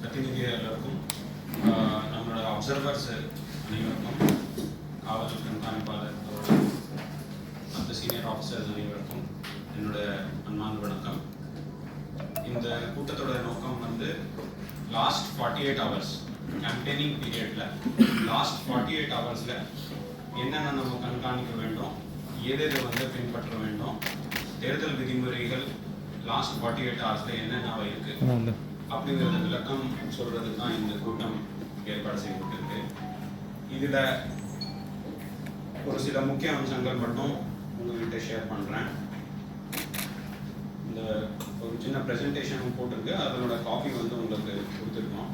பிரதிநிதிகள் எல்லாருக்கும், நம்மளோட அப்சர்வர்ஸ் அனைவருக்கும், காவல் கண்காணிப்பாளர் மற்ற சீனியர் ஆஃபீஸர்ஸ் அனைவருக்கும் என்னோட அன்பான வணக்கம். இந்த கூட்டத்தோட நோக்கம் வந்து லாஸ்ட் 48 hours கேம்பெயினிங் பீரியடில் லாஸ்ட் 48 ஹவர்ஸில் என்னென்ன நம்ம கண்காணிக்க வேண்டும், எதை வந்து பின்பற்ற வேண்டும், தேர்தல் விதிமுறைகள் லாஸ்ட் 48 ஹவர்ஸில் என்னென்ன இருக்குது அப்படிங்கிறத விளக்கம் சொல்கிறதுக்கு தான் இந்த கூட்டம் ஏற்பாடு செய்யப்பட்டிருக்கு. இதில் ஒரு சில முக்கிய அம்சங்கள் மட்டும் உங்கள்கிட்ட ஷேர் பண்ணுறேன். இந்த ஒரு சின்ன ப்ரெசன்டேஷன் போட்டிருக்கு, அதனோட காப்பி வந்து உங்களுக்கு கொடுத்துருக்கோம்.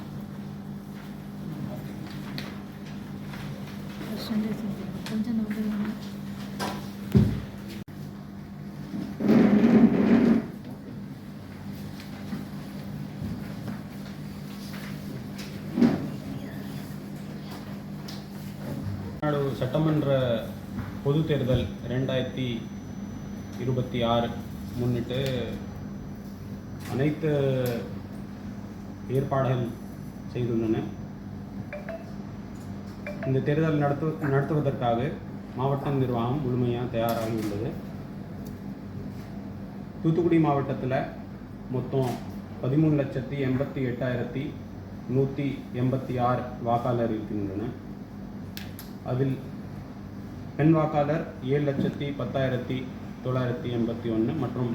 தமிழ்நாடு சட்டமன்ற பொது தேர்தல் 2026 முன்னிட்டு அனைத்து ஏற்பாடுகள் செய்துள்ளன. இந்த தேர்தல் நடத்துவதற்காக மாவட்ட நிர்வாகம் முழுமையாக தயாராகி உள்ளது. தூத்துக்குடி மாவட்டத்தில் மொத்தம் 13,88,186 வாக்காளர் இருக்கின்றன. அதில் பெண் வாக்காளர் 7,10,981 மற்றும்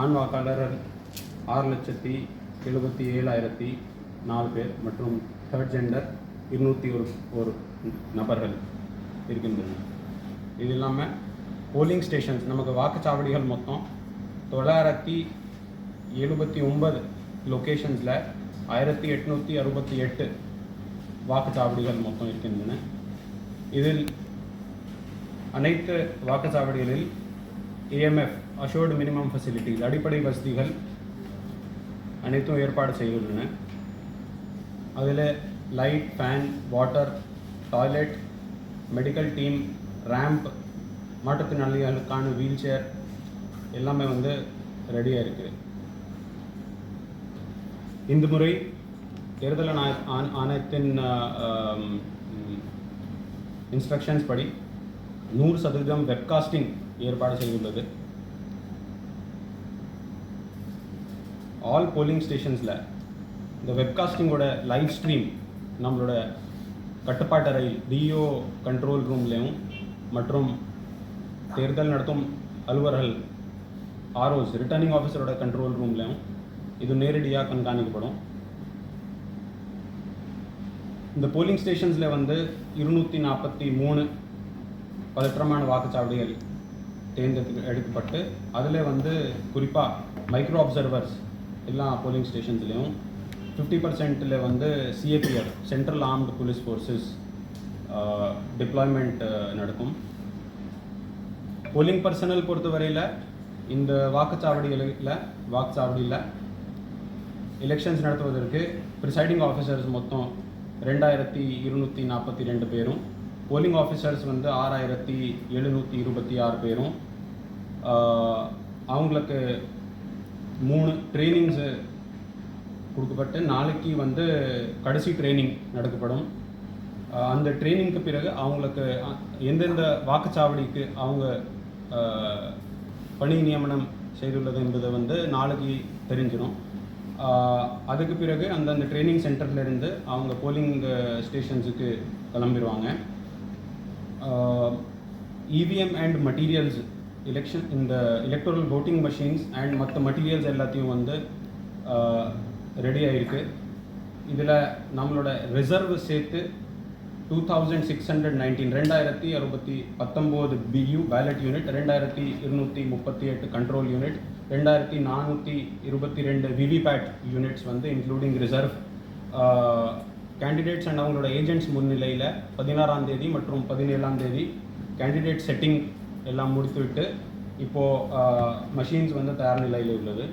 ஆண் வாக்காளர் 6,77,004 பேர் மற்றும் தேர்ட் ஜெண்டர் 201 நபர்கள் இருக்கின்றன. இது இல்லாமல் போலிங் ஸ்டேஷன்ஸ், நமக்கு வாக்குச்சாவடிகள் மொத்தம் 979 லொக்கேஷன்ஸில் 1868 வாக்குச்சாவடிகள் மொத்தம் இருக்கின்றன. இதில் அனைத்து வாக்குச்சாவடிகளில் AMF அஷோர்டு மினிமம் ஃபெசிலிட்டிஸ், அடிப்படை வசதிகள் அனைத்தும் ஏற்பாடு செய்துள்ளன. அதில் light, fan, water, toilet, medical team, ramp, மாற்றுத்திறனாளிகளுக்கான வீல் சேர் எல்லாமே வந்து ரெடியாக இருக்குது. இந்த முறை தேர்தல் ஆணையத்தின் இன்ஸ்ட்ரக்ஷன்ஸ் படி 100% வெப்காஸ்டிங் ஏற்பாடு செய்துள்ளது. ஆல் போலிங் ஸ்டேஷன்ஸில் இந்த வெப்காஸ்டிங்கோட லைவ் ஸ்ட்ரீம் நம்மளோட கட்டுப்பாட்டறை DO கண்ட்ரோல் ரூம்லேயும் மற்றும் தேர்தல் நடத்தும் அலுவலர்கள் ROs ரிட்டர்னிங் ஆஃபீஸரோட கண்ட்ரோல் ரூம்லேயும் இது நேரடியாக கண்காணிக்கப்படும். இந்த போலிங் ஸ்டேஷன்ஸில் வந்து 243 பதற்றமான வாக்குச்சாவடிகள் எடுக்கப்பட்டு அதில் வந்து குறிப்பாக மைக்ரோ அப்சர்வர்ஸ் எல்லா போலிங் ஸ்டேஷன்ஸ்லேயும் 50% வந்து CAPF central armed police forces deployment நடக்கும். போலிங் பர்சனல் பொறுத்தவரையில் இந்த வாக்குச்சாவடியில் எலெக்ஷன்ஸ் நடத்துவதற்கு ப்ரிசைடிங் ஆஃபீஸர்ஸ் மொத்தம் 2,242 பேரும், போலிங் ஆஃபீஸர்ஸ் வந்து 6,726 பேரும், அவங்களுக்கு 3 ட்ரைனிங்ஸு கொடுக்கப்பட்டு நாளைக்கு வந்து கடைசி ட்ரைனிங் நடக்கப்படும். அந்த ட்ரைனிங்க்கு பிறகு அவங்களுக்கு எந்தெந்த வாக்குச்சாவடிக்கு அவங்க பணி நியமனம் செய்துள்ளது என்பதை வந்து நாளைக்கு தெரிஞ்சிடும். அதுக்கு பிறகு அந்தந்த ட்ரைனிங் சென்டர்லேருந்து அவங்க போலிங் ஸ்டேஷன்ஸுக்கு கிளம்பிடுவாங்க. EVM அண்ட் மெட்டீரியல்ஸ் இந்த எலக்ட்ரல் voting machines அண்ட் மற்ற மெட்டீரியல்ஸ் எல்லாத்தையும் வந்து ரெடி ஆகிருக்கு. இதில் நம்மளோட ரிசர்வ் சேர்த்து 2,619 BU ballot unit, 2,238 control unit, 2,422 VVPAT units வந்து இன்க்ளூடிங் ரிசர்வ் கேண்டிடேட்ஸ் அண்ட் அவங்களோட ஏஜென்ட்ஸ் முன்னிலையில் 16ஆம் தேதி மற்றும் 17ஆம் தேதி கேண்டிடேட் செட்டிங் எல்லாம் முடித்துவிட்டு இப்போது மஷீன்ஸ் வந்து தயார் நிலையில் உள்ளது.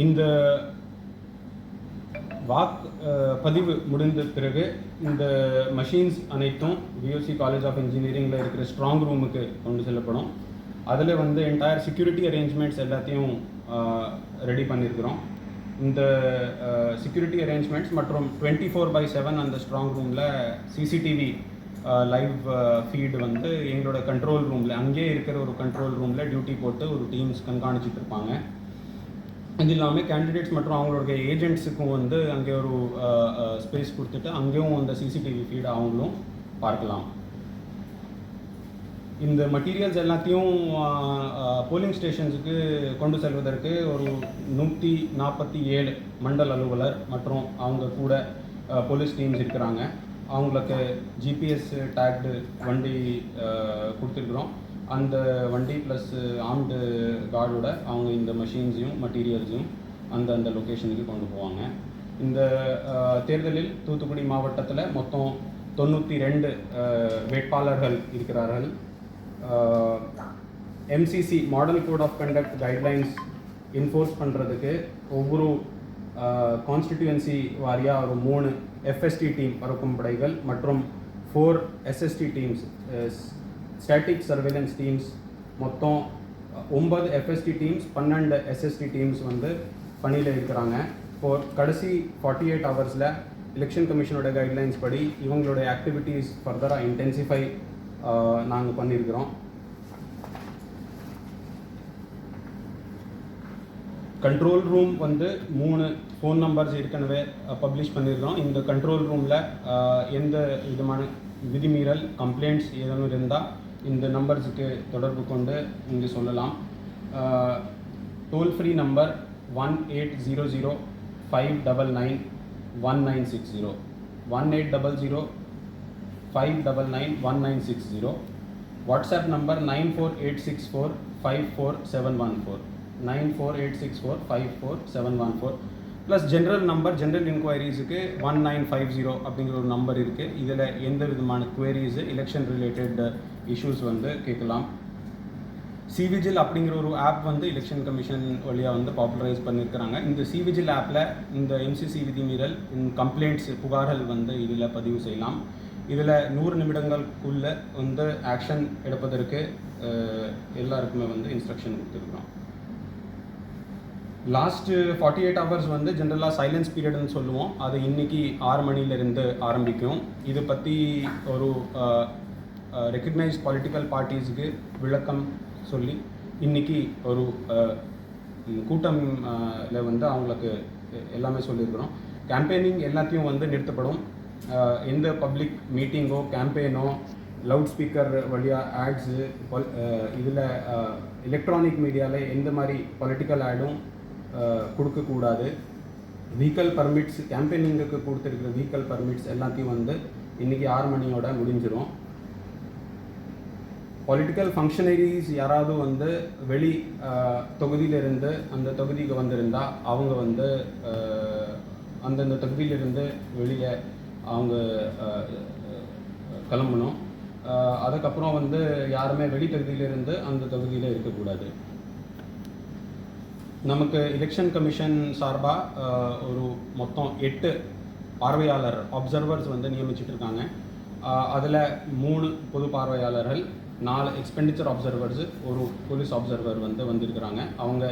இந்த பதிவு முடிந்த பிறகு இந்த மஷீன்ஸ் அனைத்தும் VOC காலேஜ் ஆஃப் இன்ஜினியரிங்கில் இருக்கிற ஸ்ட்ராங் ரூமுக்கு கொண்டு செல்லப்படும். அதில் வந்து என்டையர் செக்யூரிட்டி அரேஞ்ச்மெண்ட்ஸ் எல்லாத்தையும் ரெடி பண்ணியிருக்கிறோம். இந்த செக்யூரிட்டி அரேஞ்ச்மெண்ட்ஸ் மற்றும் 24/7 அந்த ஸ்ட்ராங் ரூமில் சிசிடிவி லைவ் ஃபீடு வந்து எங்களோட கண்ட்ரோல் ரூமில் அங்கேயே இருக்கிற ஒரு கண்ட்ரோல் ரூமில் டியூட்டி போட்டு ஒரு டீம்ஸ் கண்காணிச்சிட்டு இருப்பாங்க. இது இல்லாமல் கேண்டிடேட்ஸ் மற்றும் அவங்களோட ஏஜென்ட்ஸுக்கும் வந்து அங்கே ஒரு ஸ்பேஸ் கொடுத்துட்டு அங்கேயும் அந்த சிசிடிவி ஃபீடு அவங்களும் பார்க்கலாம். இந்த மெட்டீரியல்ஸ் எல்லாத்தையும் போலிங் ஸ்டேஷன்ஸுக்கு கொண்டு செல்வதற்கு ஒரு 147 மண்டல் அலுவலர் மற்றும் அவங்க கூட போலீஸ் டீம்ஸ் இருக்கிறாங்க. அவங்களுக்கு ஜிபிஎஸ் டேக்டு வண்டி கொடுத்துருக்குறோம். அந்த வண்டி ப்ளஸ் ஆர்ம்டு கார்டோட அவங்க இந்த மெஷின்ஸையும் மெட்டீரியல்ஸையும் அந்த லொக்கேஷனுக்கு கொண்டு போவாங்க. இந்த தேர்தலில் தூத்துக்குடி மாவட்டத்தில் மொத்தம் 92 வேட்பாளர்கள் இருக்கிறார்கள். MCC model code of conduct guidelines enforce பண்ணுறதுக்கு ஒவ்வொரு கான்ஸ்டிடியூன்சி வாரியாக ஒரு 3 எஃப்எஸ்டி டீம் பறக்கும் படைகள் மற்றும் 4 SST teams static surveillance teams மொத்தம் 9 எஃப்எஸ்டி டீம்ஸ் 12 எஸ்எஸ்டி டீம்ஸ் வந்து பணியில் இருக்கிறாங்க. கடைசி 48 ஹவர்ஸில் எலெக்ஷன் கமிஷனோட கைட்லைன்ஸ் படி இவங்களோட ஆக்டிவிட்டீஸ் ஃபர்தராக இன்டென்சிஃபை நாங்கள் பண்ணியிருக்கிறோம். கண்ட்ரோல் ரூம் வந்து 3 ஃபோன் நம்பர்ஸ் ஏற்கனவே பப்ளிஷ் பண்ணியிருக்கிறோம். இந்த கண்ட்ரோல் ரூமில் எந்த விதமான விதிமீறல் கம்ப்ளைண்ட்ஸ் ஏதேனும் இருந்தால் இந்த நம்பர்ஸுக்கு தொடர்பு கொண்டு இங்கே சொல்லலாம். Toll free number 1800 599 1960 1800 599 1960. WhatsApp number 94864 54714 94864 54714 plus general number general இன்கொயரிஸுக்கு 1950 அப்படிங்கிற ஒரு நம்பர் இருக்குது. இதில் எந்த விதமான குவரிஸு எலெக்ஷன் ரிலேட்டட் இஷ்யூஸ் வந்து கேட்கலாம். சிவிஜில் அப்படிங்கிற ஒரு ஆப் வந்து எலெக்ஷன் கமிஷன் வழியாக வந்து பாப்புலரைஸ் பண்ணியிருக்கிறாங்க. இந்த சிவிஜில் ஆப்பில் இந்த எம்சிசி விதிமீறல் கம்ப்ளைண்ட்ஸ் புகார்கள் வந்து இதில் பதிவு செய்யலாம். இதில் 100 நிமிடங்களுக்குள்ளே வந்து ஆக்ஷன் எடுப்பதற்கு எல்லாருக்குமே வந்து இன்ஸ்ட்ரக்ஷன் கொடுத்துருக்கோம். லாஸ்ட்டு 48 ஹவர்ஸ் வந்து ஜென்ரலாக சைலன்ஸ் பீரியட்னு சொல்லுவோம். அது இன்றைக்கி 6 மணிலேருந்து ஆரம்பிக்கும். இது பற்றி ஒரு ரெக்கக்னைஸ்ட் பொலிட்டிக்கல் பார்ட்டிஸுக்கு விளக்கம் சொல்லி இன்றைக்கி ஒரு கூட்டமில் வந்து அவங்களுக்கு எல்லாமே சொல்லியிருக்கிறோம். கேம்பெயினிங் எல்லாத்தையும் வந்து நிறுத்தப்படும். எந்த பப்ளிக் மீட்டிங்கோ கேம்பெயினோ லவுட் ஸ்பீக்கர் வழியாக ஆட்ஸு இதில் எலக்ட்ரானிக் மீடியாவில் எந்த மாதிரி பொலிட்டிக்கல் ஆடும் கொடுக்கக்கூடாது. வெஹிக்கல் பர்மிட்ஸ் கேம்பெயினிங்குக்கு கொடுத்துருக்கிற வெஹிக்கல் பர்மிட்ஸ் எல்லாத்தையும் வந்து இன்றைக்கி 6 மணியோட முடிஞ்சிடும். பொலிட்டிக்கல் ஃபங்க்ஷனரிஸ் யாராவது வந்து வெளி தொகுதியிலிருந்து அந்த தொகுதிக்கு வந்திருந்தால் அவங்க வந்து அந்தந்த தொகுதியிலிருந்து வெளியே அவங்க கிளம்பணும். அதுக்கப்புறம் வந்து யாருமே வெளி தொகுதியிலிருந்து அந்த தொகுதியில் இருக்கக்கூடாது. நமக்கு எலெக்ஷன் கமிஷன் சார்பாக ஒரு மொத்தம் 8 பார்வையாளர் அப்சர்வர்ஸ் வந்து நியமிச்சிட்ருக்காங்க. அதில் 3 பொது பார்வையாளர்கள், 4 எக்ஸ்பெண்டிச்சர் அப்சர்வர்ஸு, ஒரு போலீஸ் அப்சர்வர் வந்து வந்திருக்கிறாங்க. அவங்க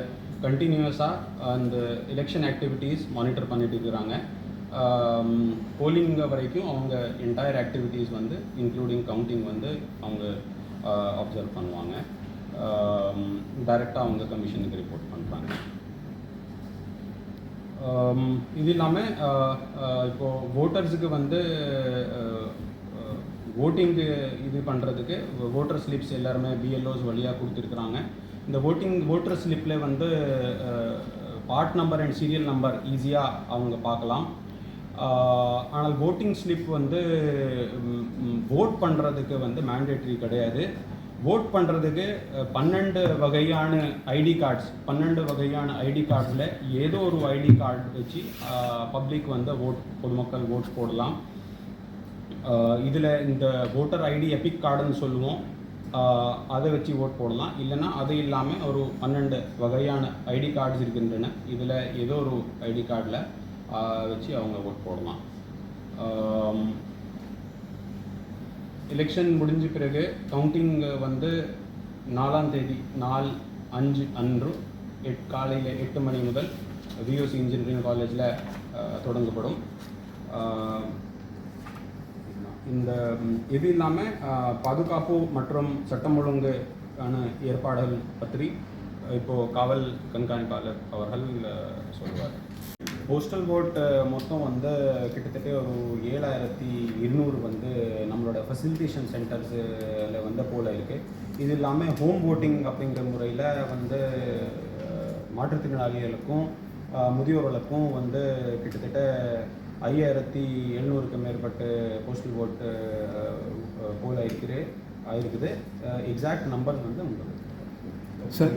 கண்டினியூஸாக அந்த எலெக்ஷன் ஆக்டிவிட்டீஸ் மானிட்டர் பண்ணிட்டு இருக்கிறாங்க. போலிங் வரைக்கும் அவங்க என்டையர் ஆக்டிவிட்டீஸ் வந்து இன்க்ளூடிங் கவுண்டிங் வந்து அவங்க அப்சர்வ் பண்ணுவாங்க. டைரெக்டாக அவங்க கமிஷனுக்கு ரிப்போர்ட் பண்ணுறாங்க. இது இல்லாமல் இப்போது ஓட்டர்ஸுக்கு வந்து ஓட்டிங்கு இது பண்ணுறதுக்கு ஓட்டர் ஸ்லிப்ஸ் எல்லாருமே பிஎல்ஓஸ் வழியாக கொடுத்துருக்குறாங்க. இந்த ஓட்டர் ஸ்லிப்பில் வந்து part number and serial number ஈஸியாக அவங்க பார்க்கலாம். ஆனால் ஓட்டிங் ஸ்லிப் வந்து ஓட் பண்ணுறதுக்கு வந்து மேண்டேட்ரி கிடையாது. ஓட் பண்ணுறதுக்கு 12 வகையான ஐடி கார்ட்ஸில் ஏதோ ஒரு ஐடி கார்டு வச்சு பப்ளிக் வந்து பொதுமக்கள் ஓட் போடலாம். இதில் இந்த ஓட்டர் ஐடி எபிக் கார்டுன்னு சொல்லுவோம், அதை வச்சு ஓட் போடலாம். இல்லைன்னா அது இல்லாமல் ஒரு 12 வகையான ஐடி கார்ட்ஸ் இருக்கின்றன. இதில் ஏதோ ஒரு ஐடி கார்டில் வச்சு அவங்க ஓட் போடலாம். எலெக்ஷன் முடிஞ்ச பிறகு கவுண்டிங் வந்து 4ஆம் தேதி 4/5 அன்று காலையில் 8 மணி முதல் விஓசி இன்ஜினியரிங் காலேஜில் தொடங்கப்படும். இந்த இது இல்லாமல் பாதுகாப்பு மற்றும் சட்டம் ஒழுங்குக்கான ஏற்பாடுகள் பற்றி இப்போது காவல் கண்காணிப்பாளர் அவர்கள் சொல்லுவார். போஸ்டல் போட் மொத்தம் வந்து கிட்டத்தட்ட ஒரு 7200 வந்து நம்மளோட ஃபெசிலிட்டேஷன் சென்டர்ஸில் வந்து போல் இருக்குது. இது இல்லாமல் ஹோம் போட்டிங் அப்படிங்கிற முறையில் வந்து மாற்றுத்திறனாளிகளுக்கும் முதியோர்களுக்கும் வந்து கிட்டத்தட்ட 5700க்கு மேற்பட்ட போஸ்டல் போட் போல் ஆயிருக்குது. எக்ஸாக்ட் நம்பர் வந்து உங்களுக்கு சார்.